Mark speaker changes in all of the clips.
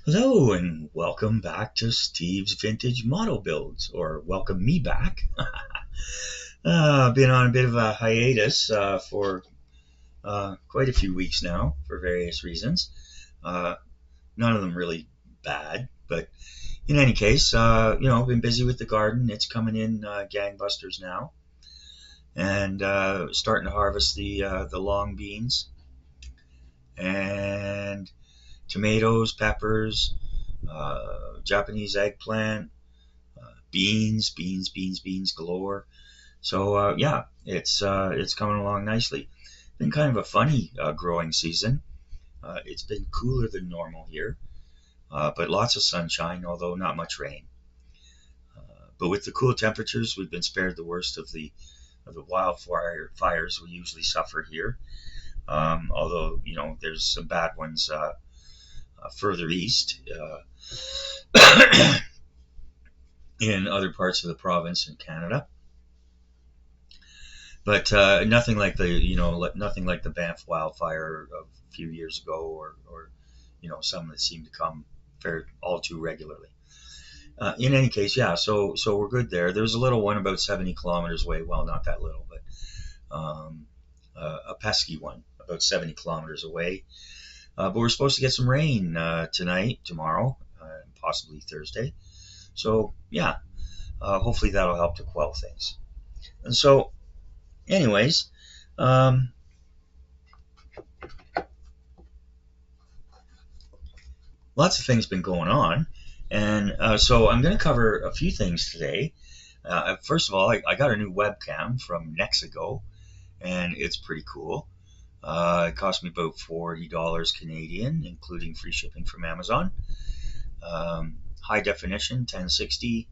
Speaker 1: Hello and welcome back to Steve's Vintage Model Builds, or welcome me back. I've been on a bit of a hiatus for quite a few weeks now for various reasons. Uh, None of them really bad, but in any case, I've been busy with the garden. It's coming in gangbusters now, and starting to harvest the long beans and tomatoes, peppers, Japanese eggplant, beans galore. So yeah, it's coming along nicely. Been kind of a funny growing season. It's been cooler than normal here, but lots of sunshine, although not much rain. But with the cool temperatures, we've been spared the worst of the wildfire fires we usually suffer here. Although there's some bad ones further east in other parts of the province in Canada. But nothing like nothing like the Banff wildfire of a few years ago, or some that seem to come all too regularly. In any case, yeah, so we're good there. There's a little one about 70 kilometers away. Well, not that little, but a pesky one about 70 kilometers away. But we're supposed to get some rain tonight, tomorrow, possibly Thursday. So yeah, hopefully that'll help to quell things. And so, anyways, lots of things been going on, and so I'm going to cover a few things today. First of all, I got a new webcam from Mexico, and it's pretty cool. It cost me about $40 Canadian, including free shipping from Amazon. High definition, 1060.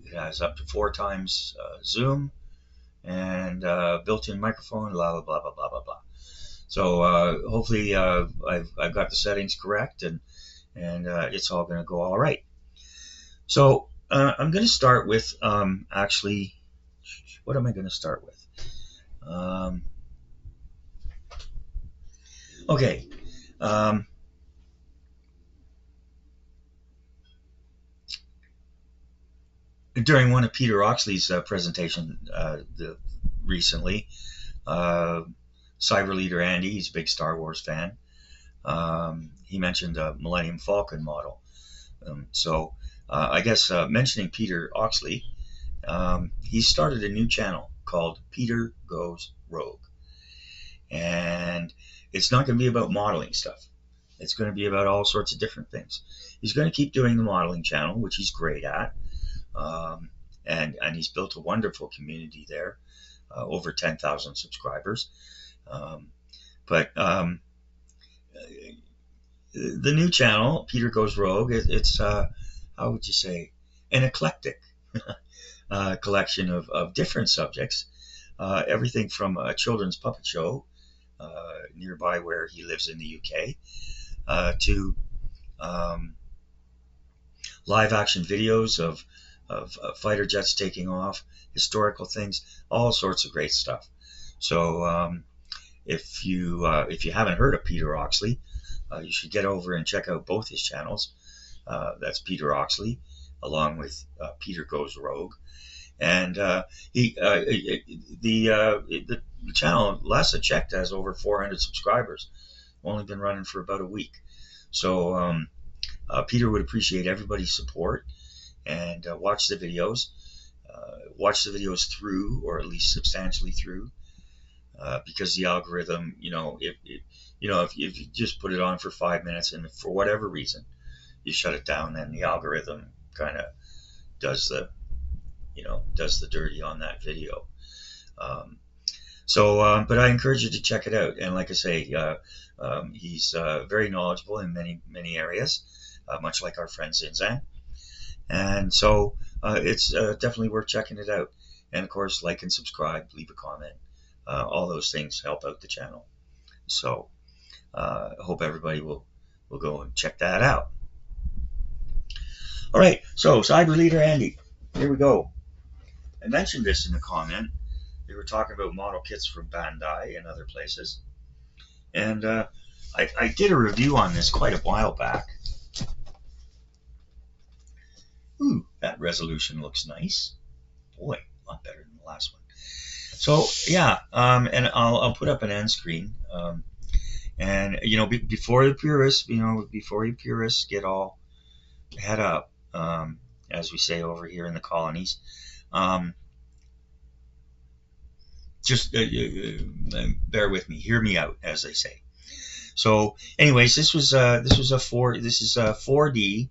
Speaker 1: It has up to 4x zoom, and built-in microphone, blah blah blah blah blah blah blah. So hopefully I've got the settings correct, and it's all going to go all right. So I'm going to start with actually, what am I going to start with? Okay. During one of Peter Oxley's presentation recently, Cyber Leader Andy, he's a big Star Wars fan. He mentioned a Millennium Falcon model. So I guess mentioning Peter Oxley, he started a new channel called Peter Goes Rogue. And it's not going to be about modeling stuff. It's going to be about all sorts of different things. He's going to keep doing the modeling channel, which he's great at. And he's built a wonderful community there, over 10,000 subscribers. But the new channel, Peter Goes Rogue, it's how would you say, an eclectic collection of different subjects. Everything from a children's puppet show nearby where he lives in the UK to live action videos of fighter jets taking off, historical things, all sorts of great stuff. So if you haven't heard of Peter Oxley, you should get over and check out both his channels. That's Peter Oxley, along with Peter Goes Rogue, and the channel, last I checked, has over 400 subscribers. Only been running for about a week, so Peter would appreciate everybody's support, and watch the videos through, or at least substantially through, because the algorithm, if you just put it on for 5 minutes and for whatever reason you shut it down, then the algorithm kind of does the dirty on that video. But I encourage you to check it out. And like I say, he's very knowledgeable in many areas, much like our friend Zinzan. And so it's definitely worth checking it out. And of course, like and subscribe, leave a comment. All those things help out the channel. So I hope everybody will go and check that out. All right, so Cyber Leader Andy, here we go. I mentioned this in the comment. They were talking about model kits from Bandai and other places. And I did a review on this quite a while back. Ooh, that resolution looks nice. Boy, a lot better than the last one. So yeah, and I'll put up an end screen. And before the purists, before you purists get all head up, as we say over here in the colonies, just bear with me, hear me out, as they say. So, anyways, this is a 4D,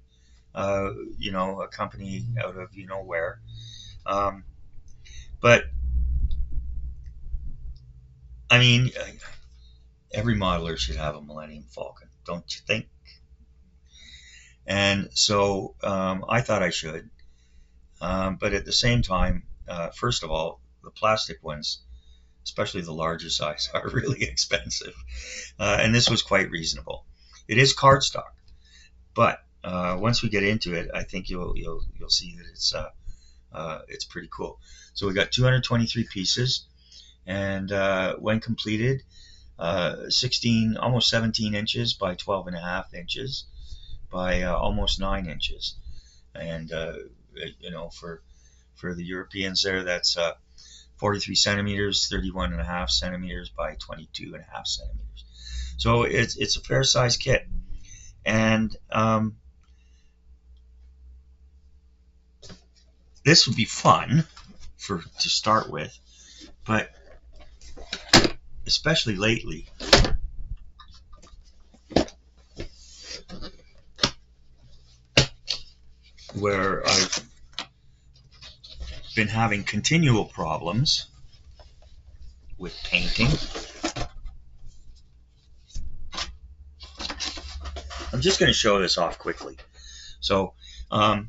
Speaker 1: a company out of where, but I mean, every modeler should have a Millennium Falcon, don't you think? And so I thought I should, but at the same time, first of all, the plastic ones, especially the larger size, are really expensive, and this was quite reasonable. It is cardstock, but once we get into it, I think you'll see that it's pretty cool. So we got 223 pieces, and when completed, 16, almost 17 inches by 12.5 inches by almost 9 inches, and for the Europeans there, that's 43 centimeters, 31.5 centimeters by 22.5 centimeters. So it's a fair size kit, and this would be fun to start with, but especially lately, where I've been having continual problems with painting. I'm just going to show this off quickly. So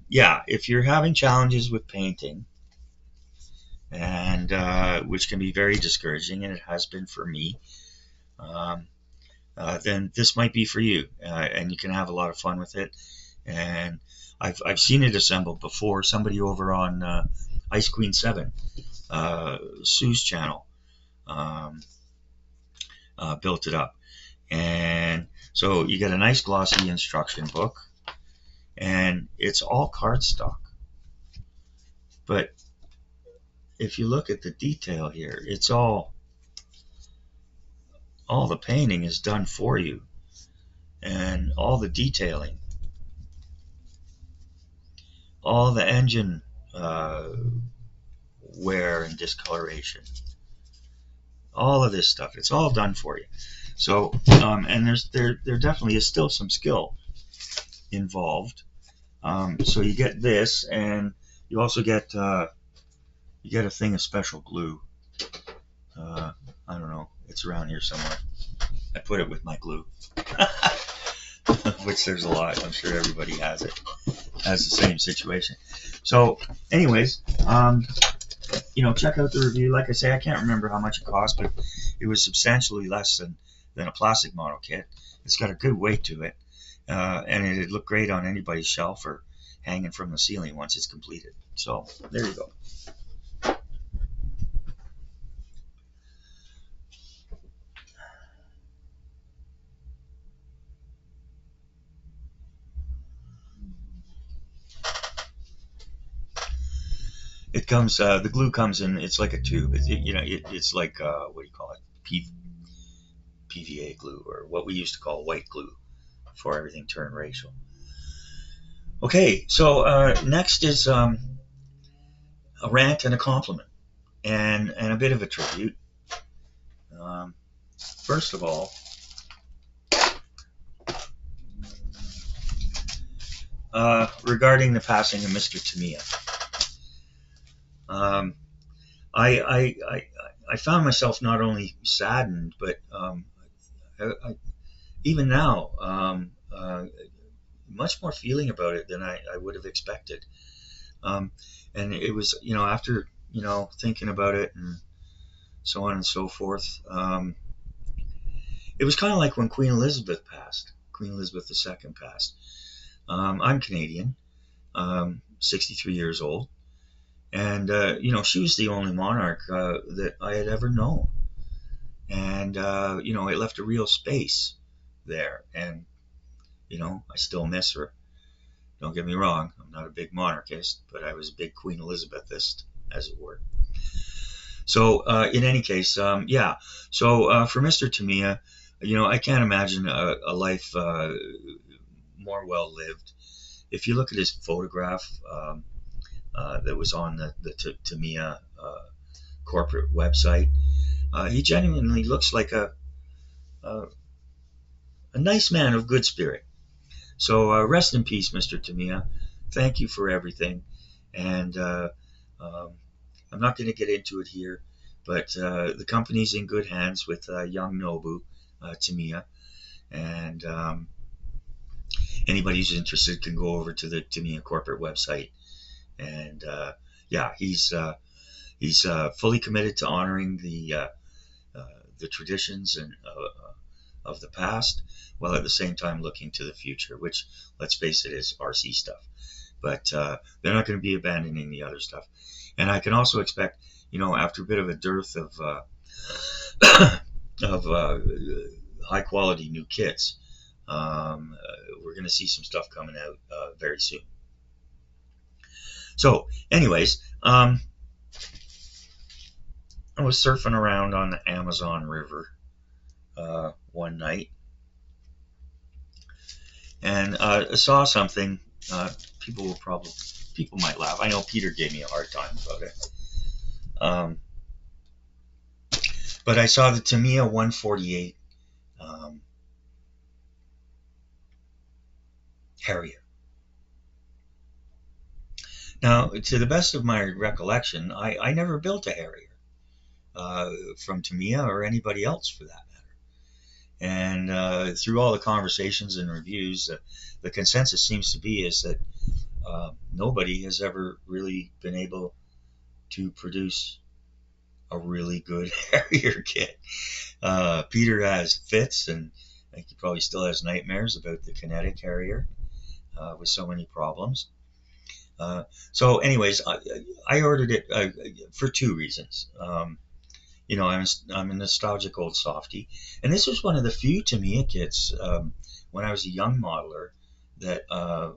Speaker 1: yeah, if you're having challenges with painting, and which can be very discouraging, and it has been for me, then this might be for you, and you can have a lot of fun with it. And I've seen it assembled before. Somebody over on Ice Queen 7, Sue's channel, built it up. And so you get a nice glossy instruction book, and it's all cardstock. But if you look at the detail here, it's all the painting is done for you, and all the detailing, all the engine wear and discoloration, all of this stuff, it's all done for you. So and there definitely is still some skill involved. So you get this, and you also get a thing of special glue. I don't know, it's around here somewhere. I put it with my glue, which there's a lot. I'm sure everybody has the same situation. So anyways, check out the review. Like I say, I can't remember how much it cost, but it was substantially less than a plastic model kit. It's got a good weight to it, and it'd look great on anybody's shelf or hanging from the ceiling once it's completed. So there you go. It comes, the glue comes in, it's like a tube. It's like, what do you call it? PVA glue, or what we used to call white glue before everything turned racial. Okay, so next is a rant and a compliment, and a bit of a tribute. First of all, regarding the passing of Mr. Tamiya, I found myself not only saddened, but even now, much more feeling about it than I would have expected. And it was, after, thinking about it and so on and so forth, it was kind of like when Queen Elizabeth II passed. I'm Canadian, 63 years old. And, she was the only monarch that I had ever known. And, it left a real space there. And, you know, I still miss her. Don't get me wrong, I'm not a big monarchist, but I was a big Queen Elizabethist, as it were. So in any case, yeah. So for Mr. Tamiya, you know, I can't imagine a life more well lived. If you look at his photograph that was on the Tamiya corporate website, he genuinely looks like a nice man of good spirit. So rest in peace, Mr. Tamiya. Thank you for everything. And I'm not going to get into it here, but the company's in good hands with young Nobu Tamiya. And anybody who's interested can go over to the Tamiya corporate website. And yeah, he's fully committed to honoring the traditions and of the past, while at the same time looking to the future, which, let's face it, is RC stuff. But they're not going to be abandoning the other stuff. And I can also expect, you know, after a bit of a dearth of high quality new kits, we're going to see some stuff coming out very soon. So, anyways, I was surfing around on the Amazon River one night, and I saw something. People might laugh. I know Peter gave me a hard time about it. But I saw the Tamiya 148 Harrier. Now, to the best of my recollection, I never built a Harrier from Tamiya or anybody else for that matter. And through all the conversations and reviews, the consensus seems to be is that nobody has ever really been able to produce a really good Harrier kit. Peter has fits, and I think he probably still has nightmares about the kinetic Harrier with so many problems. So anyways, I ordered it for two reasons. You know, I'm a nostalgic old softie, and this was one of the few Tamiya kits when I was a young modeler that I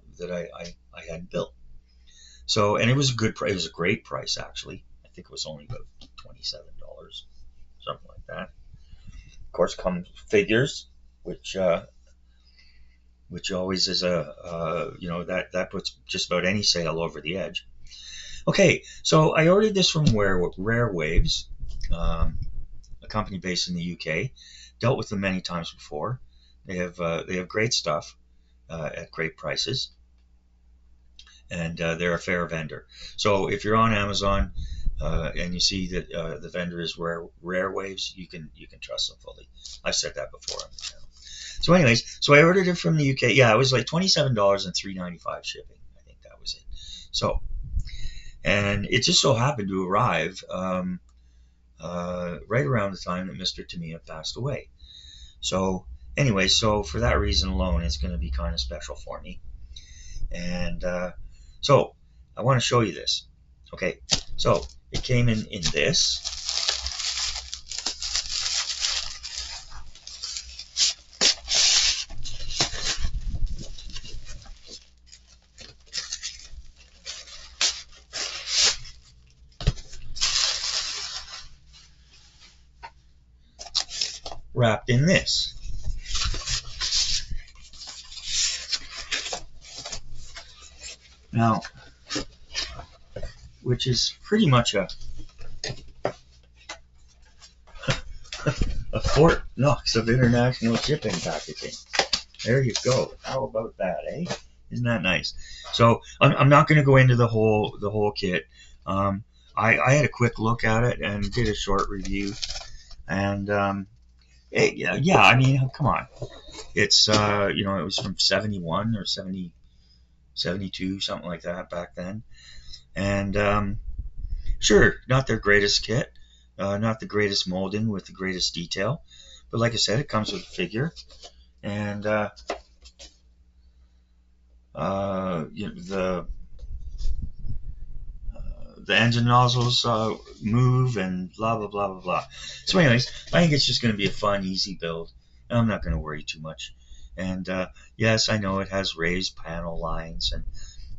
Speaker 1: had built. So, and it was a good price. It was a great price, actually. I think it was only about $27, something like that. Of course, comes figures, which always is you know, that puts just about any sale over the edge. Okay, so I ordered this from Rare Waves, a company based in the UK. Dealt with them many times before. They have great stuff at great prices, and they're a fair vendor. So if you're on Amazon and you see that the vendor is Rare Waves, you can trust them fully. I've said that before on the channel. So anyways, so I ordered it from the UK. Yeah, it was like $27 and $3.95 shipping. I think that was it. So, and it just so happened to arrive right around the time that Mr. Tamiya passed away. So anyway, so for that reason alone, it's going to be kind of special for me. And so I want to show you this. Okay, so it came in this. Wrapped in this. Now, which is pretty much a Fort Knox of international shipping packaging. There you go. How about that, eh? Isn't that nice? So I'm not going to go into the whole kit. I had a quick look at it and did a short review, and yeah, I mean, come on. It's you know, it was from 71 or 70, 72, something like that back then. And sure, not their greatest kit, not the greatest molding with the greatest detail, but like I said, it comes with a figure, and you know, the engine nozzles move and blah blah blah blah blah. So anyways, I think it's just going to be a fun, easy build. I'm not going to worry too much And yes, I know it has raised panel lines and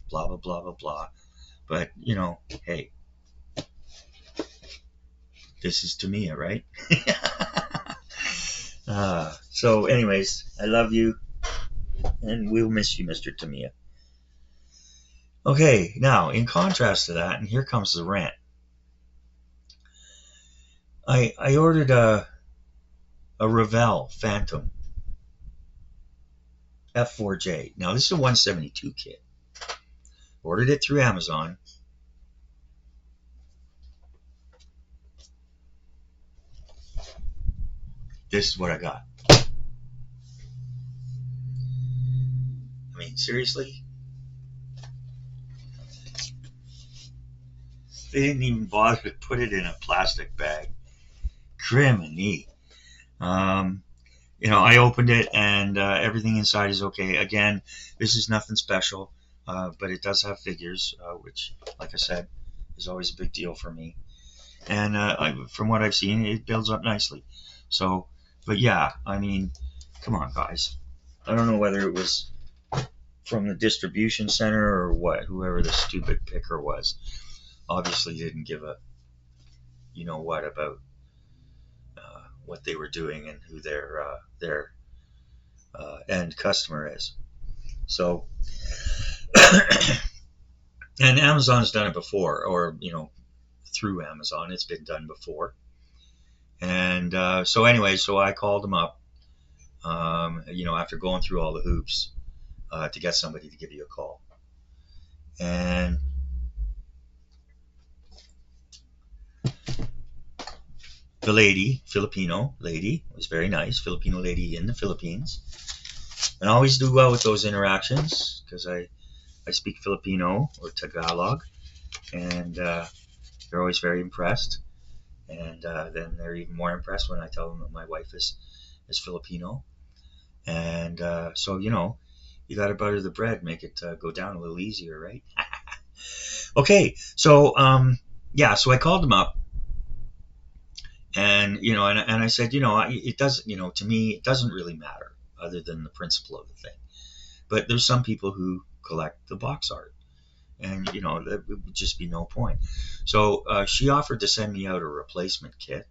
Speaker 1: blah, blah, blah, blah, blah. But, hey, this is Tamiya, right? So anyways, I love you, and we'll miss you, Mr. Tamiya. Okay, now, in contrast to that, and here comes the rant. I ordered a Revell Phantom F4J. Now, this is a 172 kit. Ordered it through Amazon. This is what I got. I mean, seriously? They didn't even bother to put it in a plastic bag. Criminy. I opened it, and everything inside is okay. Again, this is nothing special, but it does have figures, which, like I said, is always a big deal for me. And from what I've seen, it builds up nicely. So, but yeah, I mean, come on, guys. I don't know whether it was from the distribution center or what, whoever the stupid picker was. Obviously didn't give a what about what they were doing and who their end customer is. So, and Amazon's done it before, or through Amazon, it's been done before. And so anyway, so I called them up, after going through all the hoops to get somebody to give you a call. And the lady, Filipino lady, was very nice. Filipino lady in the Philippines. And I always do well with those interactions because I speak Filipino or Tagalog. And they're always very impressed. And then they're even more impressed when I tell them that my wife is Filipino. And so, you got to butter the bread, make it go down a little easier, right? Okay, so, so I called them up. And, and I said, it doesn't, to me, it doesn't really matter other than the principle of the thing. But there's some people who collect the box art. And, there would just be no point. So she offered to send me out a replacement kit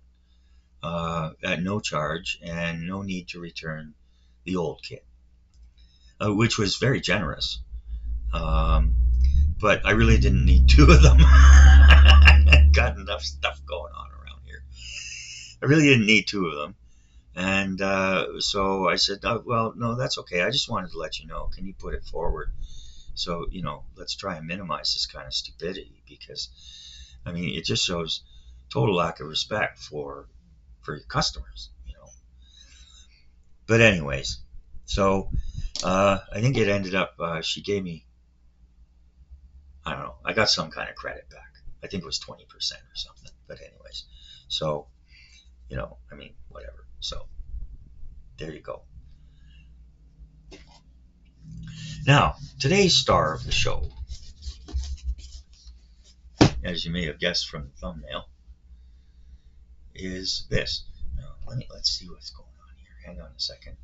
Speaker 1: at no charge and no need to return the old kit, which was very generous. But I really didn't need two of them. Got enough stuff going on around here. I really didn't need two of them. And so I said, well, no, that's okay. I just wanted to let you know. Can you put it forward? So, let's try and minimize this kind of stupidity because, I mean, it just shows total lack of respect for your customers, But anyways, so I think it ended up, she gave me, I don't know, I got some kind of credit back. I think it was 20% or something. But anyways, so, I mean, whatever. So there you go. Now, today's star of the show, as you may have guessed from the thumbnail, is this. Now, let's see what's going on here. Hang on a second.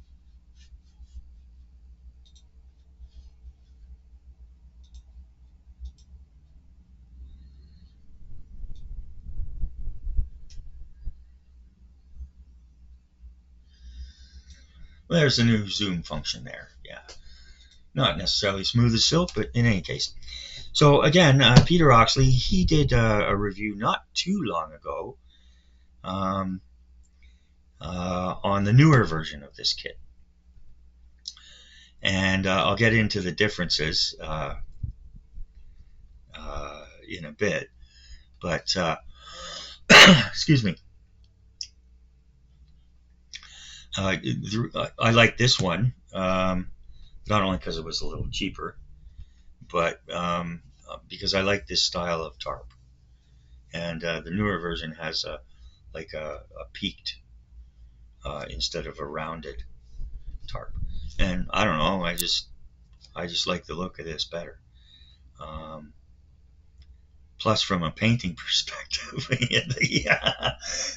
Speaker 1: Well, there's a new zoom function there. Yeah. Not necessarily smooth as silk, but in any case. So again, Peter Oxley, he did a review not too long ago on the newer version of this kit. And I'll get into the differences in a bit. But, excuse me. I like this one, not only because it was a little cheaper, but because I like this style of tarp. And the newer version has a peaked instead of a rounded tarp. And I don't know, I just like the look of this better. Plus, from a painting perspective,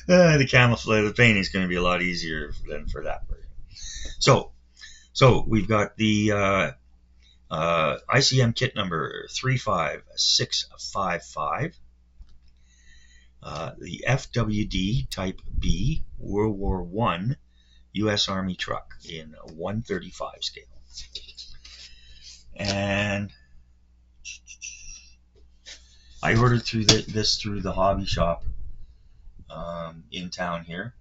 Speaker 1: the camouflage, the painting is going to be a lot easier than for that version. So, So we've got the ICM kit number 35655, the FWD Type B World War I U.S. Army truck in 135 scale. And I ordered this through the hobby shop in town here.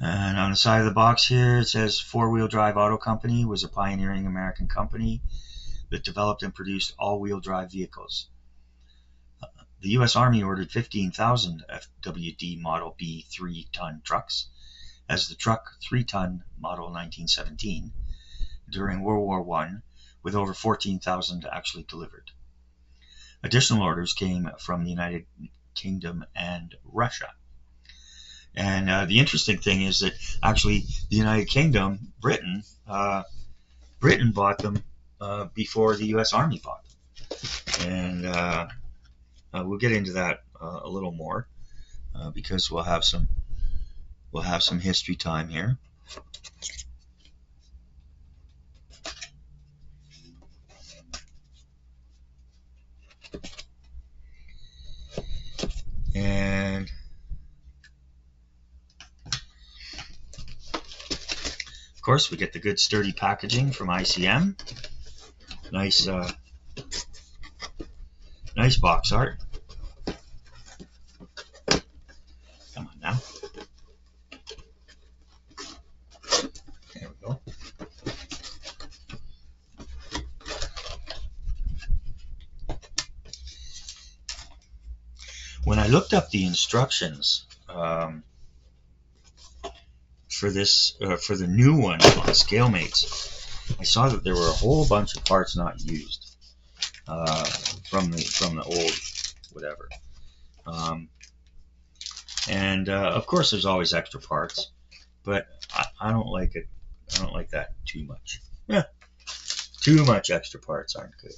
Speaker 1: And on the side of the box here, it says Four-Wheel Drive Auto Company was a pioneering American company that developed and produced all-wheel drive vehicles. The U.S. Army ordered 15,000 FWD Model B 3-ton trucks as the truck 3-ton Model 1917 during World War I, with over 14,000 actually delivered. Additional orders came from the United Kingdom and Russia. And the interesting thing is that actually the United Kingdom, Britain bought them before the U.S. Army bought them. And we'll get into that a little more because we'll have some history time here. And of course, we get the good sturdy packaging from ICM. Nice box art. Come on now. There we go. When I looked up the instructions for this, for the new one on ScaleMates, I saw that there were a whole bunch of parts not used from the old whatever. And of course, there's always extra parts, but I don't like it. I don't like that too much. Yeah, too much extra parts aren't good.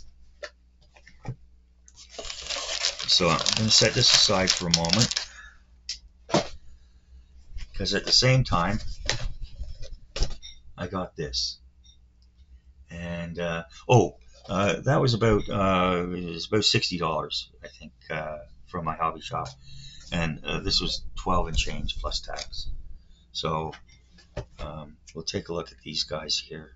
Speaker 1: So I'm going to set this aside for a moment, because at the same time, I got this. And that was about $60, I think, from my hobby shop. And this was 12 and change plus tax. So we'll take a look at these guys here.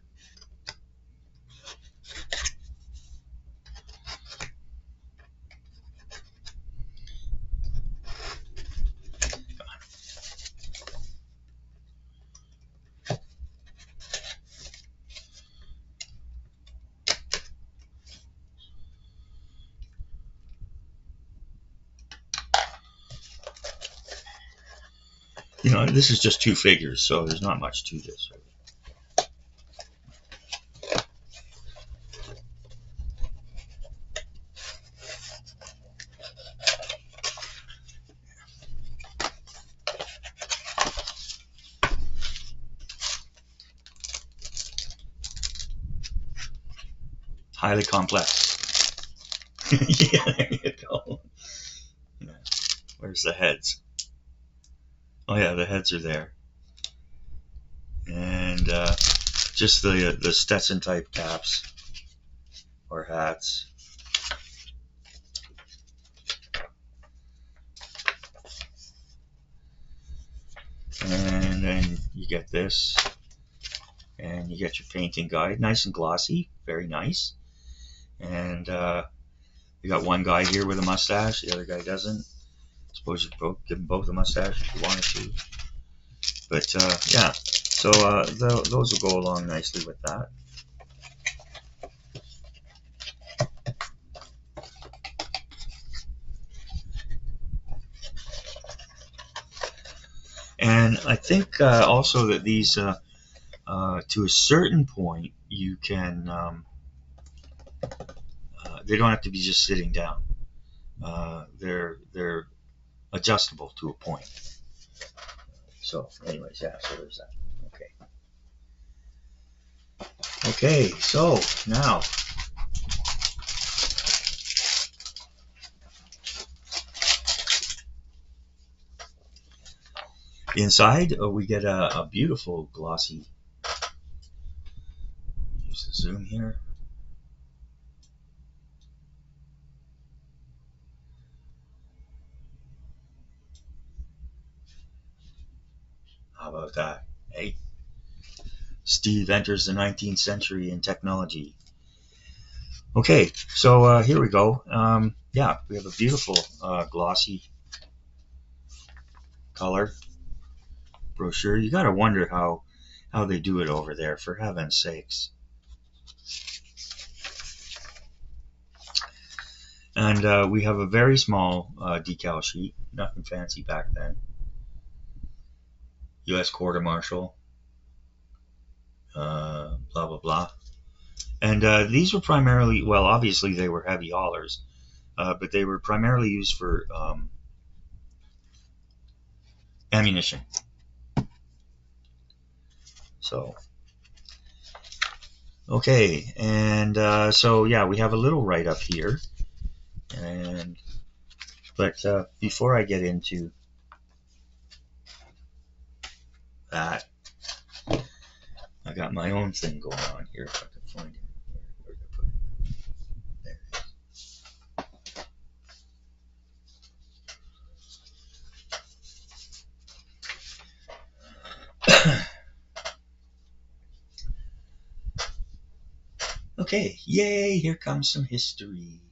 Speaker 1: You know, this is just two figures, so there's not much to this. Highly complex. Yeah, there you go. Yeah. Where's the heads? Oh yeah, the heads are there. And just the Stetson type caps or hats. And then you get this, and you get your painting guide, nice and glossy, very nice. And you got one guy here with a mustache, the other guy doesn't. Suppose you could give them both a mustache if you wanted to. But yeah, so those will go along nicely with that. And I think also that these, to a certain point, you can, they don't have to be just sitting down. They're adjustable to a point. So anyways, yeah, so there's that. Okay, so now Inside, we get a beautiful glossy. Use the zoom here. How about that? Hey, Steve enters the 19th century in technology. Okay, so here we go. Yeah, we have a beautiful glossy color brochure. You got to wonder how they do it over there, for heaven's sakes. And we have a very small decal sheet, nothing fancy back then. U.S. Quarter Marshal, blah blah blah. And these were primarily, well, obviously they were heavy haulers, but they were primarily used for ammunition. So, okay, and so yeah, we have a little write up here, but before I get into that, I got my own thing going on here. If I can find it, where did I put it? There. Okay, yay! Here comes some history.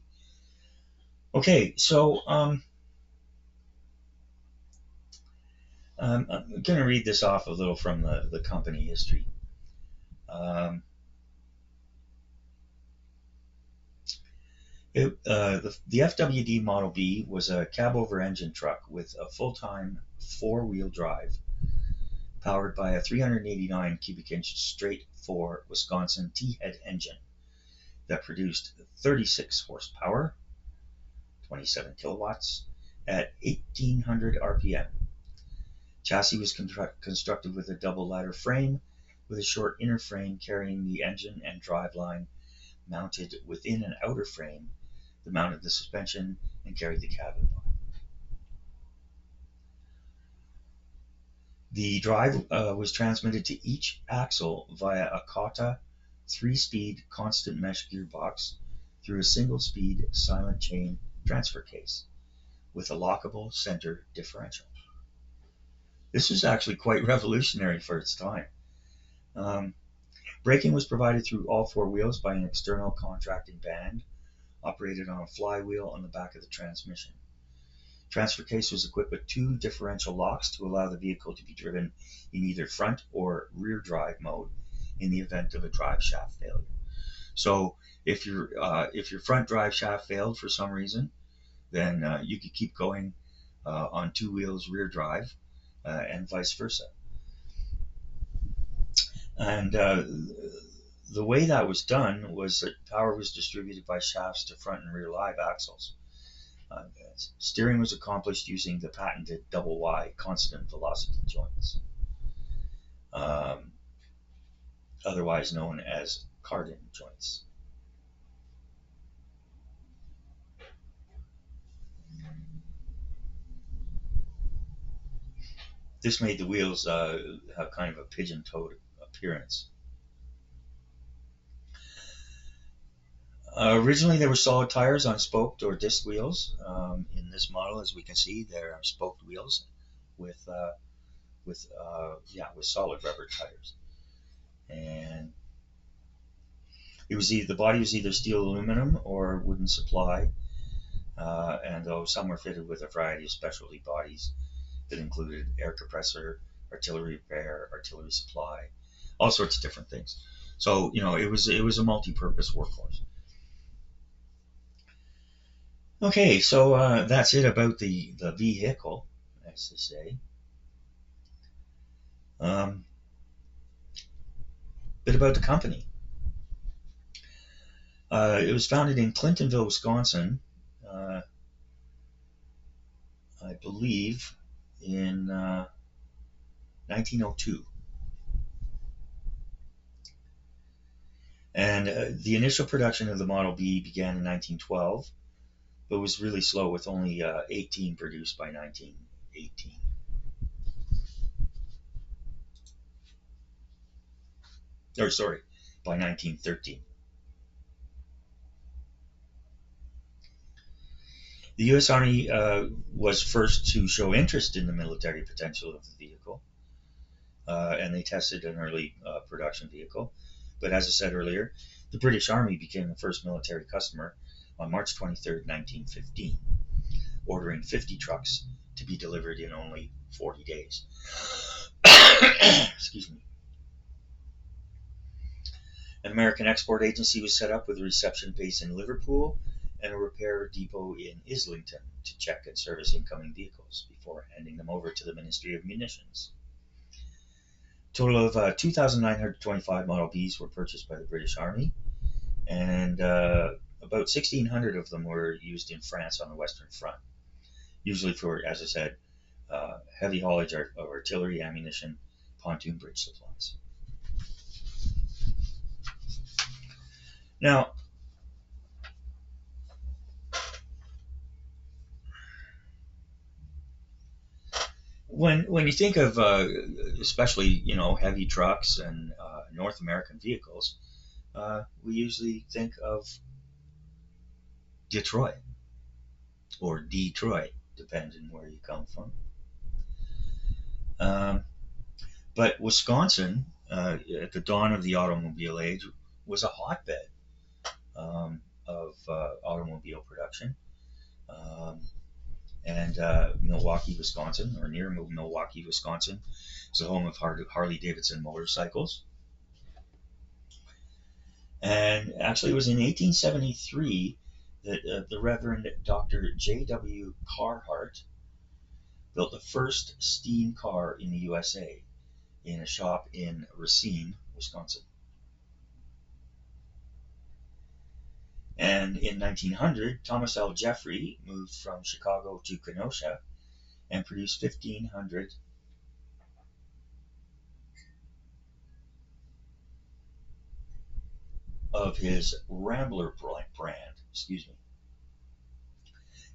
Speaker 1: Okay, so I'm going to read this off a little from the company history. The FWD Model B was a cab-over engine truck with a full-time four-wheel drive, powered by a 389 cubic inch straight-four Wisconsin T-head engine that produced 36 horsepower, 27 kilowatts, at 1800 RPM. Chassis was constructed with a double ladder frame with a short inner frame carrying the engine and driveline mounted within an outer frame that mounted the suspension and carried the cabin body. The drive was transmitted to each axle via a Kata 3-speed constant mesh gearbox through a single-speed silent chain transfer case with a lockable center differential. This was actually quite revolutionary for its time. Braking was provided through all four wheels by an external contracting band operated on a flywheel on the back of the transmission. Transfer case was equipped with two differential locks to allow the vehicle to be driven in either front or rear drive mode in the event of a drive shaft failure. So if your front drive shaft failed for some reason, then you could keep going on two wheels rear drive and vice versa. And the way that was done was that power was distributed by shafts to front and rear live axles. Steering was accomplished using the patented WWI constant velocity joints, otherwise known as Cardan joints. This made the wheels have kind of a pigeon-toed appearance. Originally, there were solid tires on spoked or disc wheels. In this model, as we can see, there are spoked wheels with solid rubber tires, and the body was either steel, aluminum, or wooden supply. And though some were fitted with a variety of specialty bodies that included air compressor, artillery repair, artillery supply, all sorts of different things. So it was a multi-purpose workhorse. Okay, so that's it about the vehicle, as they say. Bit about the company. It was founded in Clintonville, Wisconsin, I believe, in 1902. And the initial production of the Model B began in 1912, but was really slow, with only 18 produced by 1918. by 1913. The U.S. Army was first to show interest in the military potential of the vehicle, and they tested an early production vehicle. But as I said earlier, the British Army became the first military customer on March 23, 1915, ordering 50 trucks to be delivered in only 40 days. Excuse me. An American export agency was set up with a reception base in Liverpool and a repair depot in Islington to check and service incoming vehicles before handing them over to the Ministry of Munitions. A total of 2,925 Model Bs were purchased by the British Army, and about 1,600 of them were used in France on the Western Front, usually for, as I said, heavy haulage of artillery, ammunition, pontoon bridge supplies. Now, when you think of especially heavy trucks and North American vehicles, we usually think of Detroit or Detroit, depending where you come from. But Wisconsin, at the dawn of the automobile age, was a hotbed of automobile production. And Milwaukee, Wisconsin, or near Milwaukee, Wisconsin, is the home of Harley Davidson motorcycles. And actually, it was in 1873 that the Reverend Dr. J.W. Carhart built the first steam car in the USA in a shop in Racine, Wisconsin. And in 1900, Thomas L. Jeffrey moved from Chicago to Kenosha and produced 1,500 of his Rambler brand. Excuse me.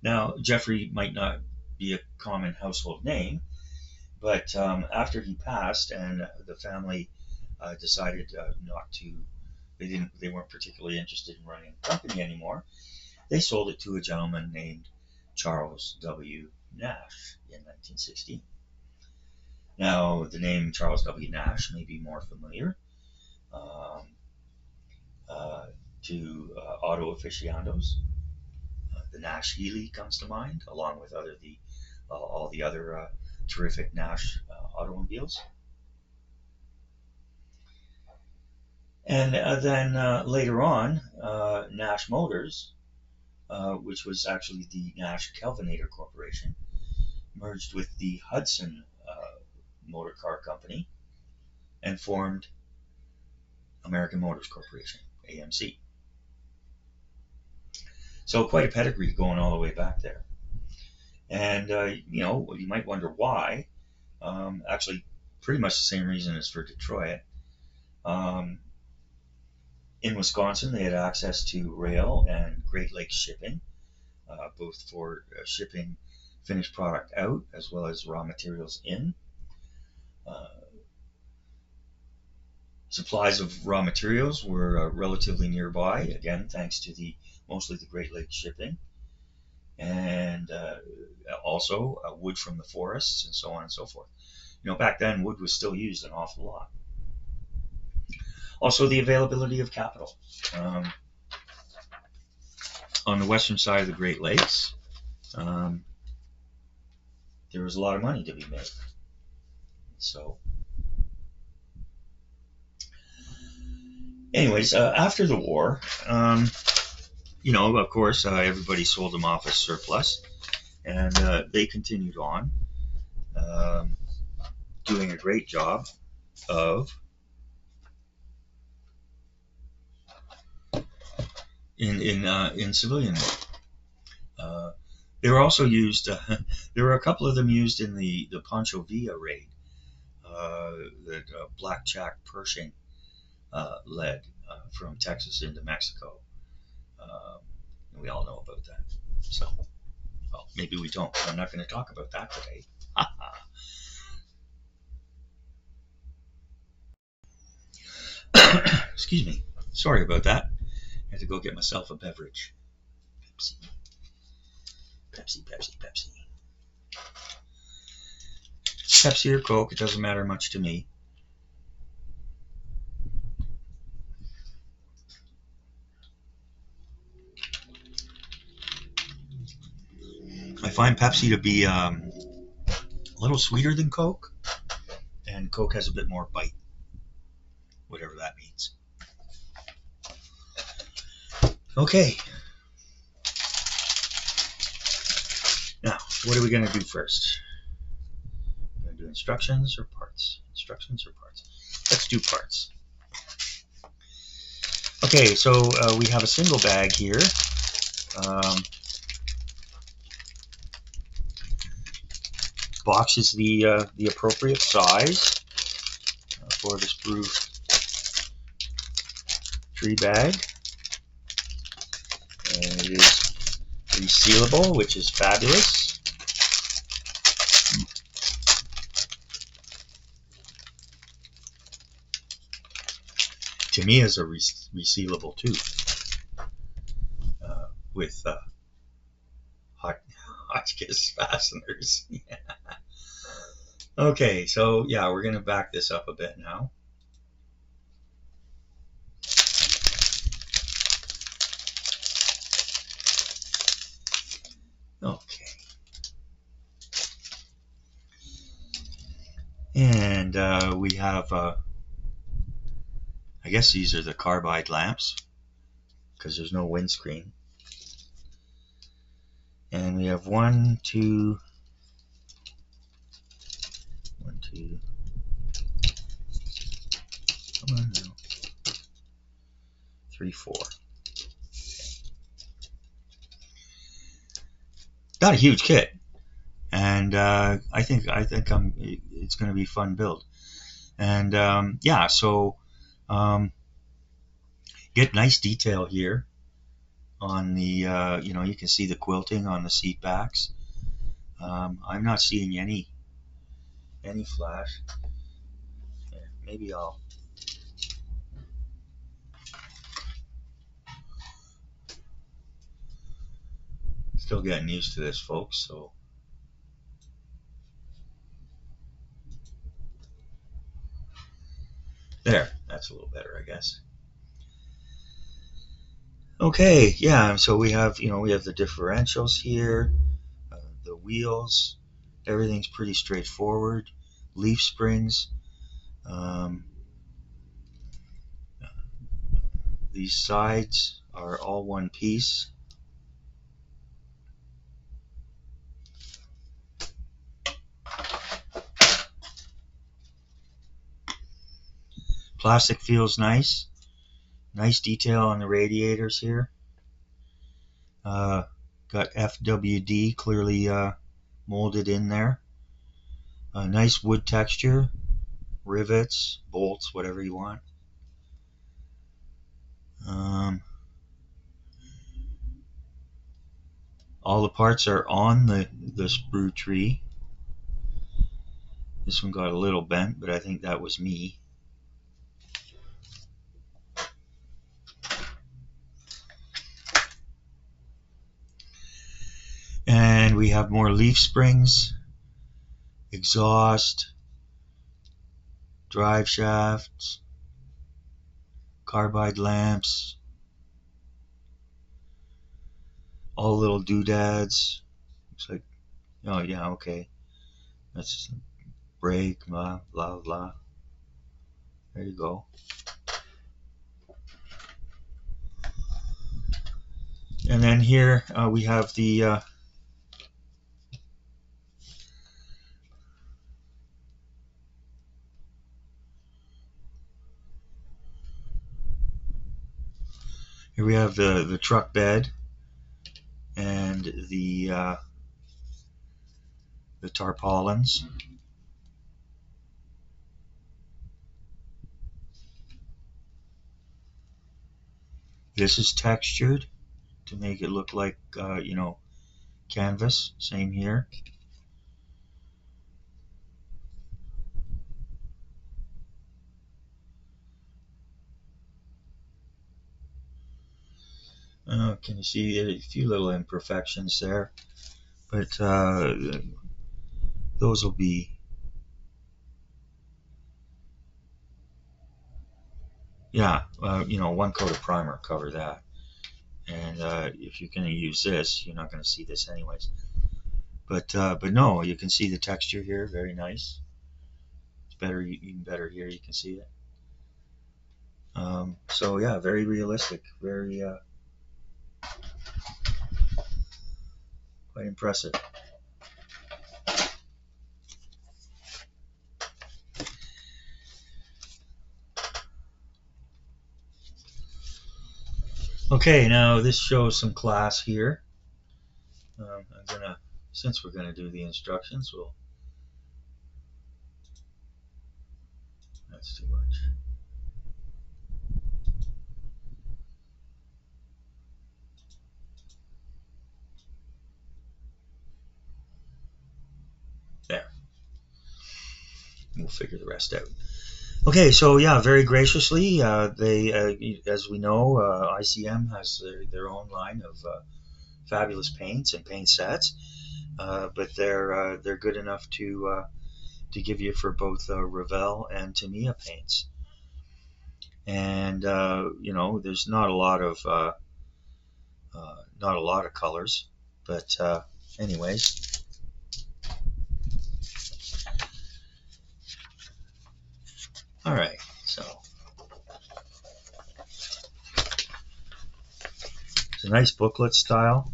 Speaker 1: Now, Jeffrey might not be a common household name, but after he passed and the family decided not to, they weren't particularly interested in running a company anymore, they sold it to a gentleman named Charles W. Nash in 1916. Now, the name Charles W. Nash may be more familiar to auto aficionados. The Nash Healy comes to mind, along with all the other terrific Nash automobiles. And then later on, Nash Motors, which was actually the Nash Kelvinator Corporation, merged with the Hudson Motor Car Company and formed American Motors Corporation, AMC. So quite a pedigree going all the way back there. And, you might wonder why. Actually, pretty much the same reason as for Detroit. In Wisconsin, they had access to rail and Great Lakes shipping, both for shipping finished product out as well as raw materials in. Supplies of raw materials were relatively nearby, again, thanks to mostly the Great Lakes shipping, and also wood from the forests and so on and so forth. Back then, wood was still used an awful lot. Also, the availability of capital. On the western side of the Great Lakes, there was a lot of money to be made. So, anyways, after the war, of course, everybody sold them off as surplus, and they continued on doing a great job of in civilian work. They were also used. There were a couple of them used in the Pancho Villa raid that Black Jack Pershing led from Texas into Mexico. And we all know about that. So, well, maybe we don't. I'm not going to talk about that today. Excuse me. Sorry about that. I had to go get myself a beverage. Pepsi. Pepsi, Pepsi, Pepsi. Pepsi or Coke, it doesn't matter much to me. I find Pepsi to be a little sweeter than Coke, and Coke has a bit more bite, whatever that means. Okay. Now, what are we going to do first? We're going to do instructions or parts? Instructions or parts? Let's do parts. Okay, so we have a single bag here. Box is the appropriate size for the sprue tree bag, and it is resealable, which is fabulous. To me, is a resealable too, with Hotchkiss fasteners. Yeah. Okay, so yeah, we're going to back this up a bit now. Okay. And we have, I guess these are the carbide lamps, because there's no windscreen. And we have 1, 2, 1, 2, come on now, 3, 4. Not a huge kit, and I think it's going to be a fun build. And yeah, so get nice detail here on the you know, you can see the quilting on the seat backs. I'm not seeing any flash. Yeah, maybe I'll still getting used to this, folks, so there, that's a little better, I guess. Okay, yeah, so we have, you know, we have the differentials here, the wheels, everything's pretty straightforward. Leaf springs, these sides are all one piece. Plastic feels nice. Nice detail on the radiators here. Got FWD clearly molded in there. Nice wood texture. Rivets, bolts, whatever you want. All the parts are on the sprue tree. This one got a little bent, but I think that was me. And we have more leaf springs, exhaust, drive shafts, carbide lamps, all little doodads. Looks like, oh yeah, okay. That's brake, blah, blah, blah. There you go. And then here we have the here we have the truck bed and the tarpaulins. This is textured to make it look like you know, canvas. Same here. Can you see a few little imperfections there? But those will be, yeah, one coat of primer cover that. And if you're going to use this, you're not going to see this anyways. But no, you can see the texture here, very nice. It's better, even better here. You can see it. So yeah, very realistic, very quite impressive. Okay, now this shows some class here. Since we're gonna do the instructions, that's too much. There, we'll figure the rest out. Okay, so yeah, very graciously, they, as we know, ICM has their own line of fabulous paints and paint sets, but they're good enough to give you for both Revell and Tamiya paints. And there's not a lot of colors, but anyways. All right, so it's a nice booklet style,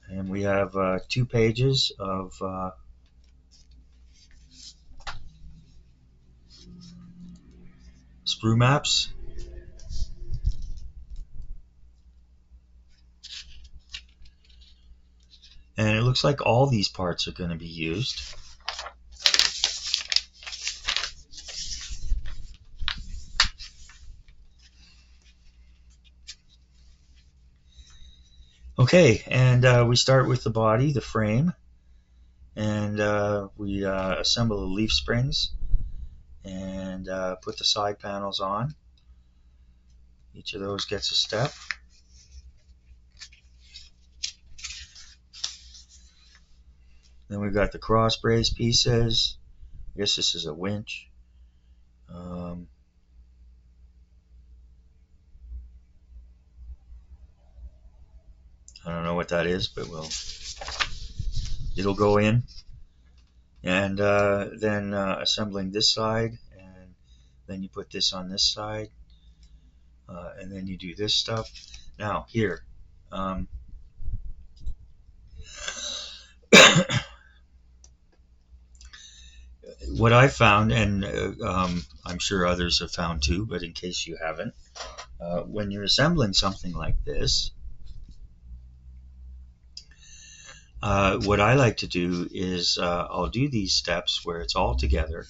Speaker 1: and we have 2 pages of sprue maps. And it looks like all these parts are going to be used. Okay, and we start with the body, the frame, and we assemble the leaf springs and put the side panels on. Each of those gets a step. Then we've got the cross brace pieces. I guess this is a winch. I don't know what that is, but it'll go in. And then assembling this side, and then you put this on this side, and then you do this stuff. Now here, what I found, and I'm sure others have found too, but in case you haven't, when you're assembling something like this, what I like to do is I'll do these steps where it's all together,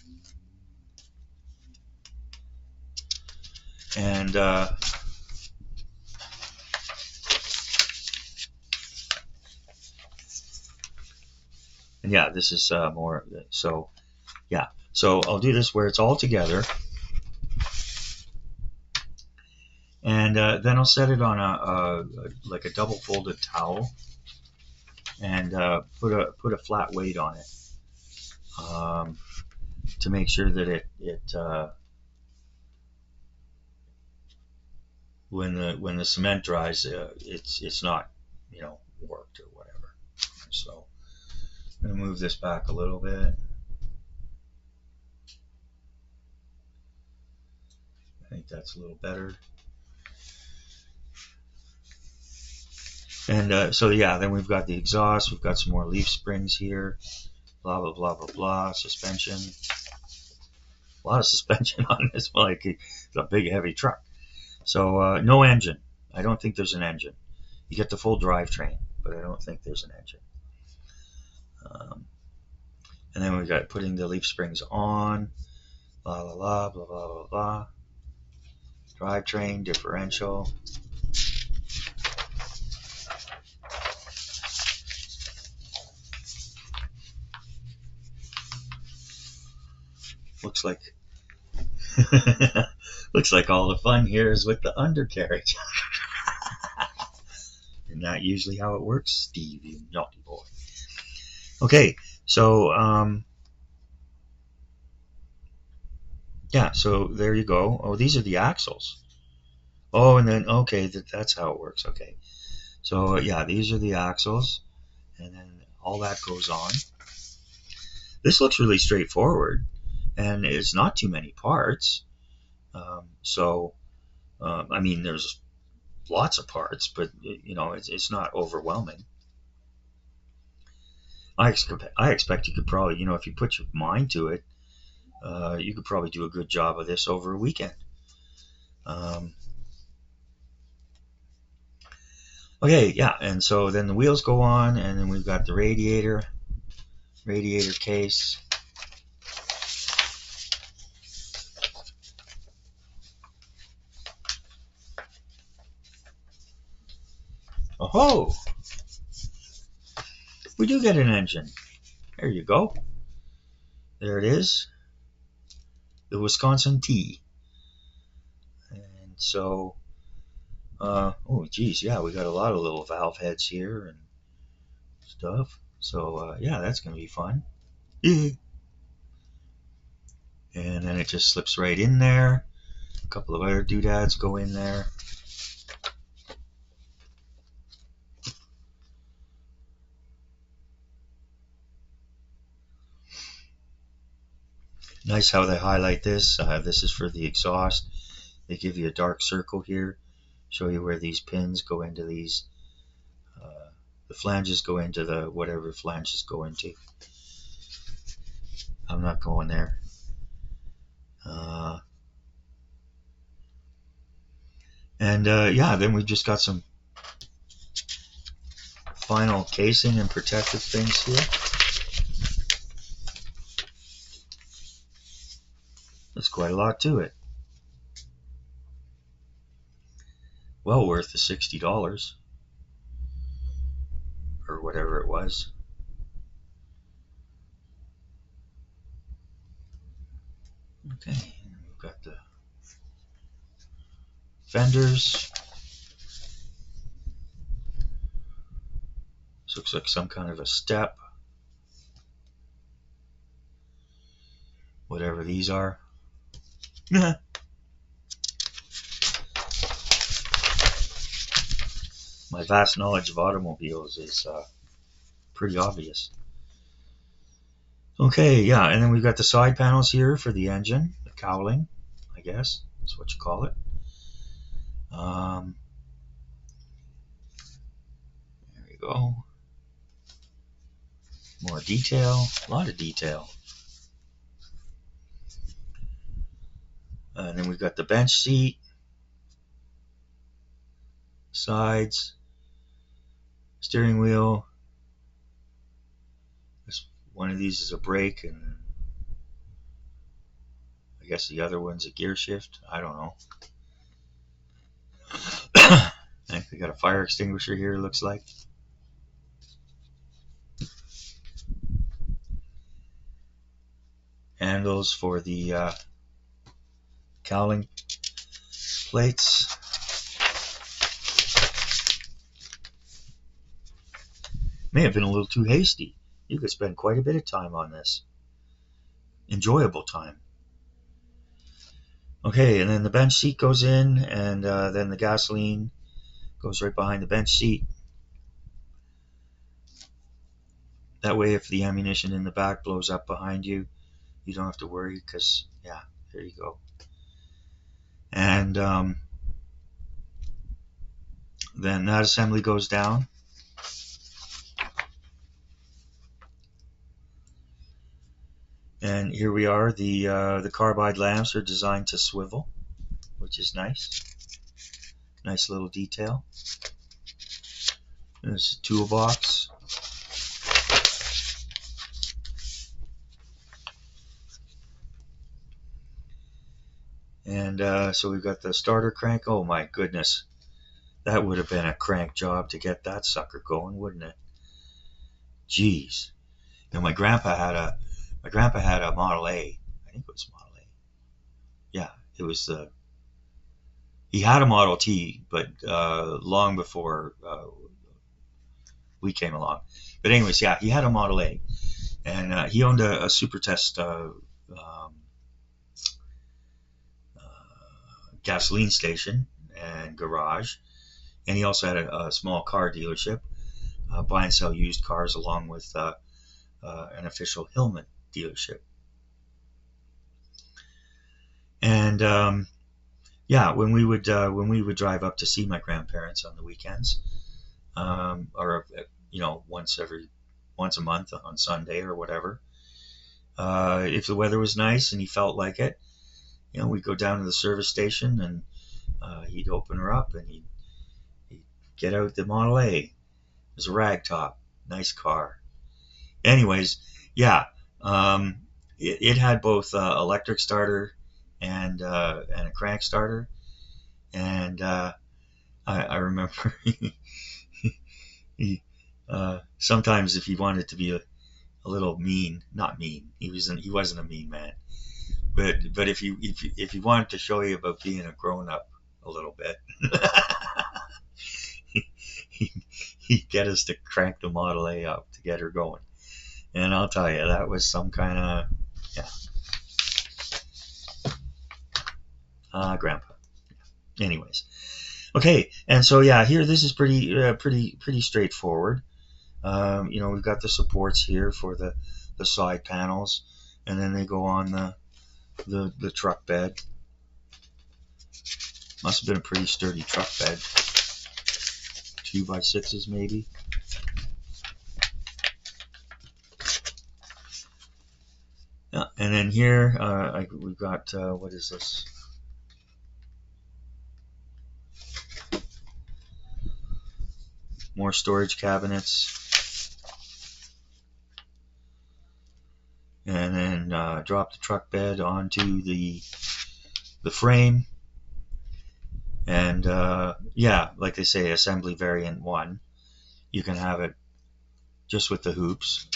Speaker 1: and yeah, this is more, so yeah, so I'll do this where it's all together, and then I'll set it on like a double folded towel, and put a flat weight on it, to make sure that it when the cement dries, it's not warped or whatever. So I'm gonna move this back a little bit. I think that's a little better. And so yeah, then we've got the exhaust, we've got some more leaf springs here, blah blah blah blah blah, suspension, a lot of suspension on this, like it's a big heavy truck. So no engine. I don't think there's an engine. You get the full drivetrain, but I don't think there's an engine. And then we've got putting the leaf springs on, blah blah blah blah blah blah blah. Drivetrain, differential. Looks like Looks like all the fun here is with the undercarriage. Isn't that usually how it works, Steve, you naughty boy? Okay, so yeah, so there you go. Oh, these are the axles. Oh, and then okay, that's how it works. Okay, so yeah, these are the axles, and then all that goes on. This looks really straightforward, and it's not too many parts. I mean, there's lots of parts, but you know, it's not overwhelming. I expect you could probably, you know, if you put your mind to it, you could probably do a good job of this over a weekend. Okay, yeah, and so then the wheels go on, and then we've got the radiator case. Oh, we do get an engine. There you go. There it is, the Wisconsin T. And so, oh geez, yeah, we got a lot of little valve heads here and stuff. So yeah, that's gonna be fun. And then it just slips right in there. A couple of other doodads go in there. Nice how they highlight this. This is for the exhaust. They give you a dark circle here, show you where these pins go into these. The flanges go into the whatever flanges go into. I'm not going there. Yeah, then we just got some final casing and protective things here. There's quite a lot to it. Well worth the $60 or whatever it was. Okay, and we've got the fenders. This looks like some kind of a step. Whatever these are. My vast knowledge of automobiles is pretty obvious. Okay, yeah, and then we've got the side panels here for the engine, the cowling, I guess that's what you call it. There we go. More detail, a lot of detail. And then we've got the bench seat, sides, steering wheel. One of these is a brake, and I guess the other one's a gear shift. I don't know. I think we got a fire extinguisher here, it looks like. Handles for the cowling plates. May have been a little too hasty. You could spend quite a bit of time on this. Enjoyable time. Okay, and then the bench seat goes in, and then the gasoline goes right behind the bench seat. That way, if the ammunition in the back blows up behind you, you don't have to worry, because, yeah, there you go. And then that assembly goes down. And here we are. The carbide lamps are designed to swivel, which is nice. Nice little detail. There's a toolbox. And so we've got the starter crank. Oh my goodness, that would have been a crank job to get that sucker going, wouldn't it? Jeez. You know, my grandpa had a Model A. I think it was Model A. Yeah, it was the He had a Model T, but long before we came along. But anyways, yeah, he had a Model A, and he owned a Super Test gasoline station and garage, and he also had a small car dealership, buy and sell used cars, along with an official Hillman dealership. And yeah, when we would drive up to see my grandparents on the weekends, or once a month on Sunday or whatever, if the weather was nice and he felt like it, we'd go down to the service station, and he'd open her up, and he'd get out the Model A. It was a ragtop, nice car. Anyways, yeah, it had both electric starter and a crank starter, and I remember he sometimes, if he wanted to be a little mean, not mean, he wasn't a mean man, but if he wanted to show you about being a grown up a little bit, he'd get us to crank the Model A up to get her going. And I'll tell you, that was some kind of, grandpa. Anyways, okay, and so yeah, here this is pretty straightforward. We've got the supports here for the side panels, and then they go on the truck bed. Must have been a pretty sturdy truck bed, 2x6s maybe. Yeah, and then here we've got what is this? More storage cabinets, and then drop the truck bed onto the frame, and yeah, like they say, assembly variant 1. You can have it just with the hoops.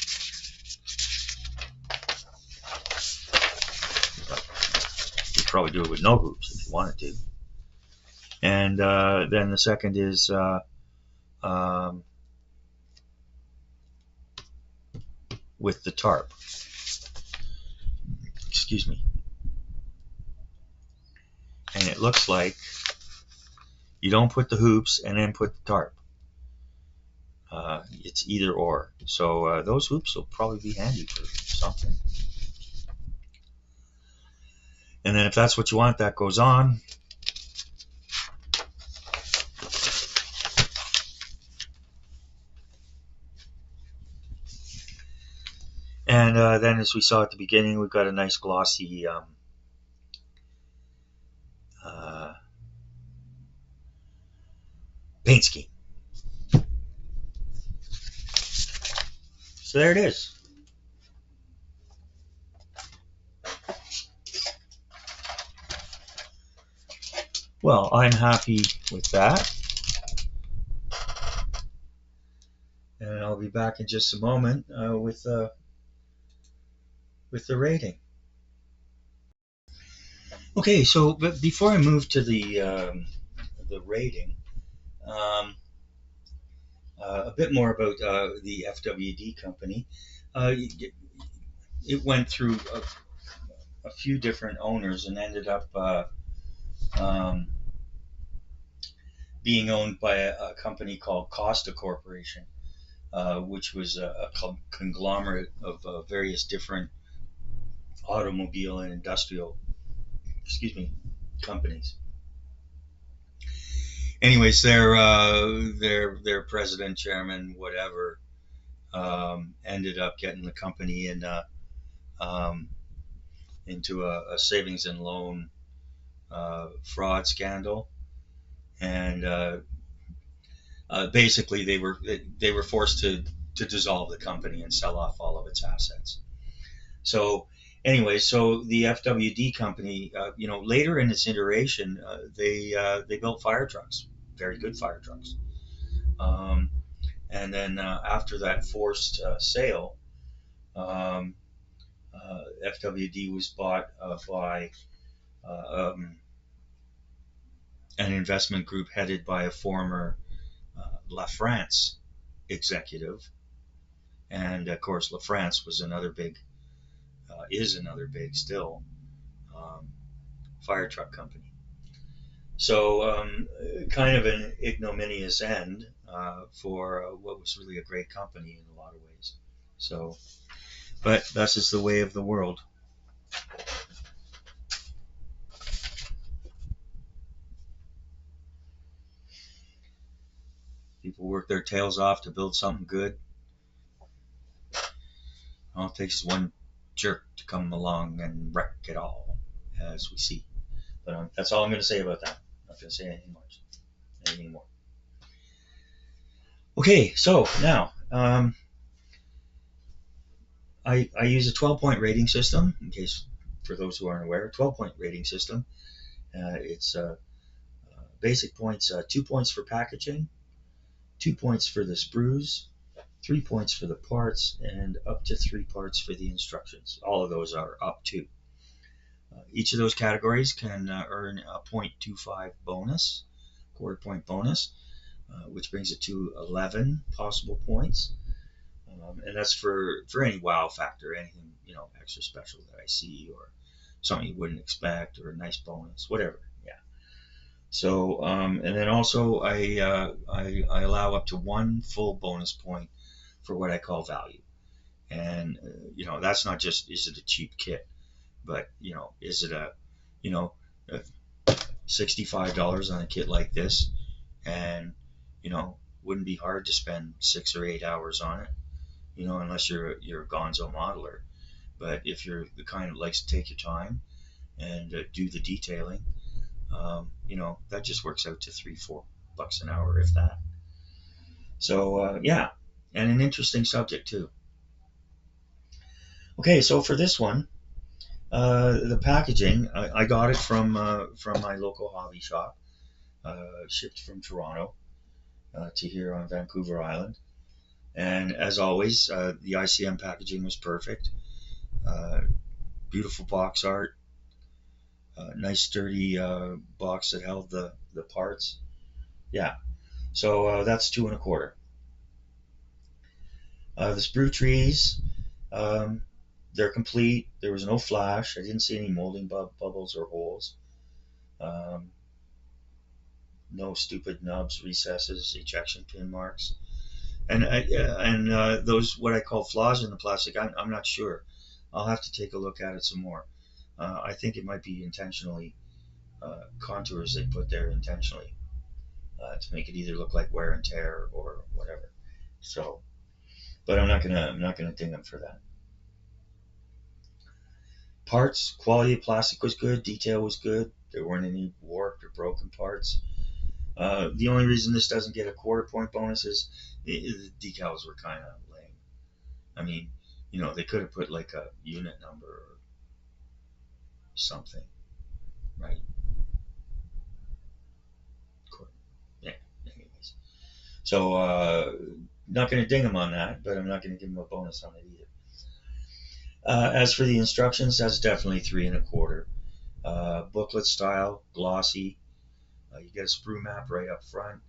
Speaker 1: You could probably do it with no hoops if you wanted to. And then the second is with the tarp. Excuse me. And it looks like you don't put the hoops and then put the tarp. It's either or. So those hoops will probably be handy for something. And then if that's what you want, that goes on. And then, as we saw at the beginning, we've got a nice glossy paint scheme. So there it is. Well, I'm happy with that. And I'll be back in just a moment with the rating. Okay, so but before I move to the rating, a bit more about the FWD company. It went through a few different owners and ended up being owned by a company called Costa Corporation, which was a conglomerate of various different automobile and industrial, companies. Anyways, their president, chairman, whatever, ended up getting the company into a savings and loan fraud scandal, and basically they were forced to dissolve the company and sell off all of its assets. So anyway, so the FWD company, later in its iteration, they built fire trucks, very good fire trucks. And then after that forced sale, FWD was bought by an investment group headed by a former La France executive. And of course, La France was another big, is another big still, um, fire truck company. So, kind of an ignominious end for what was really a great company in a lot of ways. So, but that's just the way of the world. People work their tails off to build something good. All it takes is one jerk to come along and wreck it all, as we see. But that's all I'm going to say about that. I'm not going to say anything more. Okay, so now I use a 12-point rating system. In case for those who aren't aware, 12-point rating system. It's basic points: 2 points for packaging, 2 points for the sprues, 3 points for the parts, and up to 3 parts for the instructions. All of those are up to. Each of those categories can earn a 0.25 bonus, quarter point bonus, which brings it to 11 possible points. And that's for any wow factor, anything extra special that I see, or something you wouldn't expect, or a nice bonus, whatever. Yeah. So and then also I allow up to 1 full bonus point for what I call value, and that's not just is it a cheap kit, but is it a $65 on a kit like this, and wouldn't be hard to spend 6 or 8 hours on it, unless you're a gonzo modeler. But if you're the kind that likes to take your time and do the detailing, that just works out to $3-4 an hour, if that. So yeah, and an interesting subject too. Okay, so for this one, the packaging, I got it from my local hobby shop, shipped from Toronto to here on Vancouver Island. And as always, the ICM packaging was perfect. Beautiful box art, nice sturdy box that held the parts. Yeah, so that's 2 1/4. The sprue trees, um, they're complete. There was no flash. I didn't see any molding bubbles or holes. Um, no stupid nubs, recesses, ejection pin marks, and those what I call flaws in the plastic. I'm not sure. I'll have to take a look at it some more. I think it might be intentionally contours they put there intentionally to make it either look like wear and tear or whatever. So, but I'm not gonna ding them for that. Parts quality of plastic was good. Detail was good. There weren't any warped or broken parts. The only reason this doesn't get a quarter point bonus is the decals were kind of lame. I mean, they could have put like a unit number or something, right? Yeah. Anyways, so not going to ding them on that, but I'm not going to give them a bonus on it either. As for the instructions, that's definitely 3 1/4. Booklet style, glossy. You get a sprue map right up front.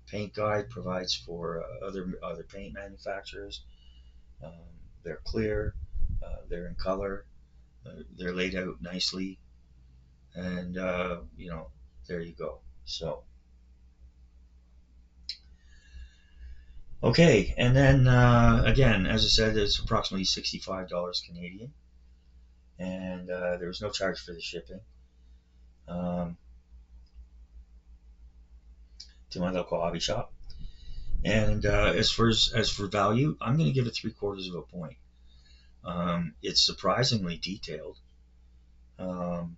Speaker 1: Paint guide provides for other paint manufacturers. Um, they're clear. They're in color. They're laid out nicely, and there you go. So okay, and then again, as I said, it's approximately $65 Canadian, and there was no charge for the shipping. Um, to my local hobby shop. And as for value, I'm going to give it 3/4 of a point. It's surprisingly detailed, um,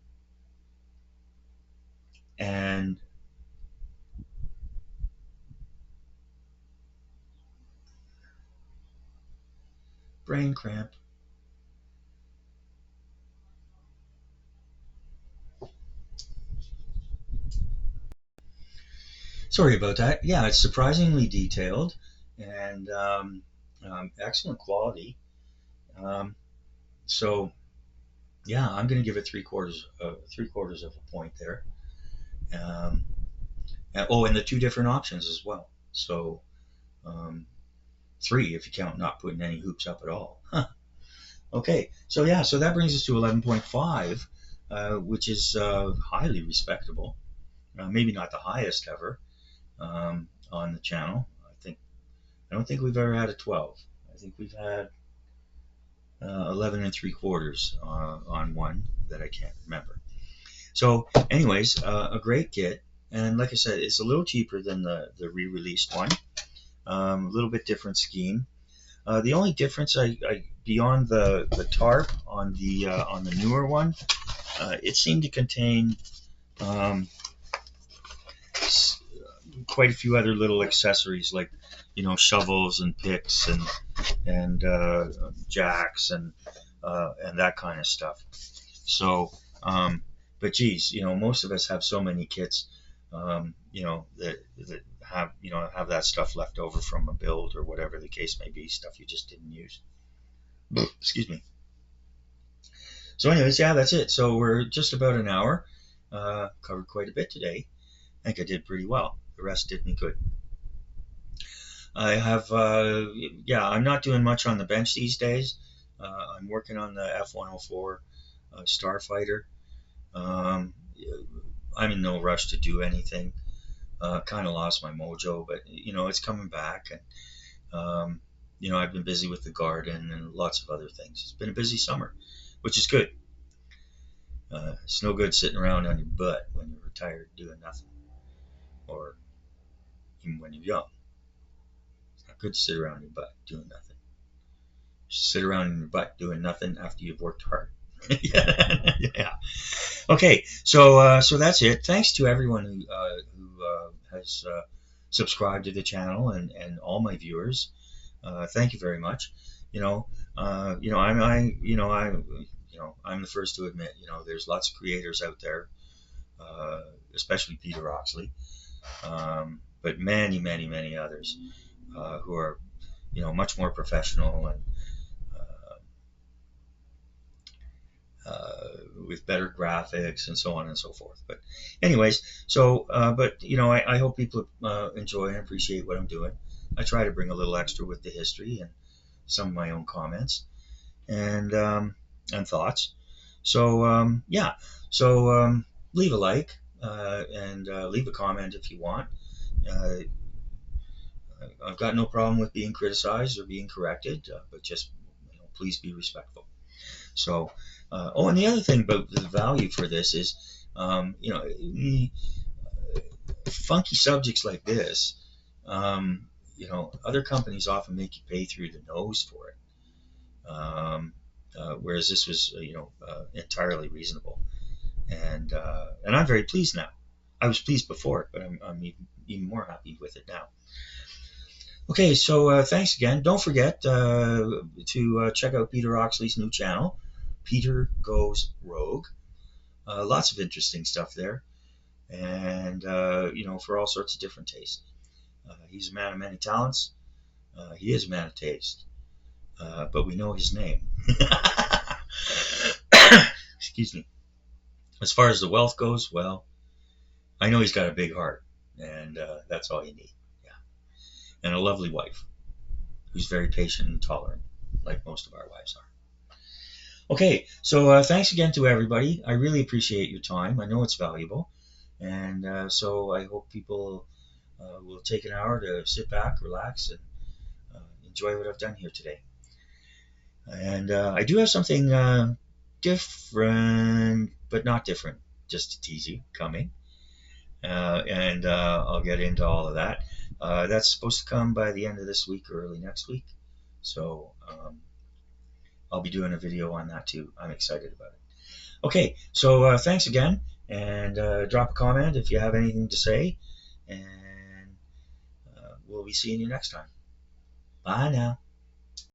Speaker 1: and brain cramp. Sorry about that. Yeah, it's surprisingly detailed and excellent quality. Um, so yeah, I'm going to give it 3/4 of a point there. And the two different options as well. So um, three if you count not putting any hoops up at all. Huh. Okay, so yeah, so that brings us to 11.5, which is highly respectable. Maybe not the highest ever on the channel. I don't think we've ever had a 12. I think we've had 11 and 3/4 on one that I can't remember. So, anyways, a great kit, and like I said, it's a little cheaper than the re-released one. A little bit different scheme. The only difference, beyond the tarp on the newer one, it seemed to contain um, quite a few other little accessories, like shovels and picks and jacks and that kind of stuff. So, but geez, most of us have so many kits, that have that stuff left over from a build or whatever the case may be, stuff you just didn't use. Excuse me. So, anyways, yeah, that's it. So we're just about an hour. Covered quite a bit today. I think I did pretty well. The rest did me good. I have, I'm not doing much on the bench these days. I'm working on the F-104 Starfighter. I'm in no rush to do anything. Kind of lost my mojo, but it's coming back, and I've been busy with the garden and lots of other things. It's been a busy summer, which is good. It's no good sitting around on your butt when you're retired doing nothing, or even when you're young. It's not good to sit around your butt doing nothing. Just sit around in your butt doing nothing after you've worked hard. Yeah. Okay, so that's it. Thanks to everyone who has subscribed to the channel and all my viewers. Thank you very much. I'm the first to admit, there's lots of creators out there, especially Peter Oxley, but many, many, many others who are, much more professional and with better graphics and so on and so forth. But anyways, I hope people enjoy and appreciate what I'm doing. I try to bring a little extra with the history and some of my own comments and thoughts. So leave a like and leave a comment if you want. I've got no problem with being criticized or being corrected, but just please be respectful. So, and the other thing about the value for this is, funky subjects like this, other companies often make you pay through the nose for it, whereas this was, entirely reasonable, and I'm very pleased now. I was pleased before, but I'm even more happy with it now. Okay, so thanks again. Don't forget to check out Peter Oxley's new channel, Peter Goes Rogue. Lots of interesting stuff there, and for all sorts of different tastes. He's a man of many talents. He is a man of taste, but we know his name. Excuse me. As far as the wealth goes, well, I know he's got a big heart, and that's all you need. And a lovely wife who's very patient and tolerant, like most of our wives are. Okay, so thanks again to everybody. I really appreciate your time. I know it's valuable. And so I hope people will take an hour to sit back, relax, and enjoy what I've done here today. And I do have something different, but not different, just to tease you, coming. And I'll get into all of that. That's supposed to come by the end of this week or early next week. So I'll be doing a video on that too. I'm excited about it. Okay, so thanks again, and drop a comment if you have anything to say, and we'll be seeing you next time. Bye now.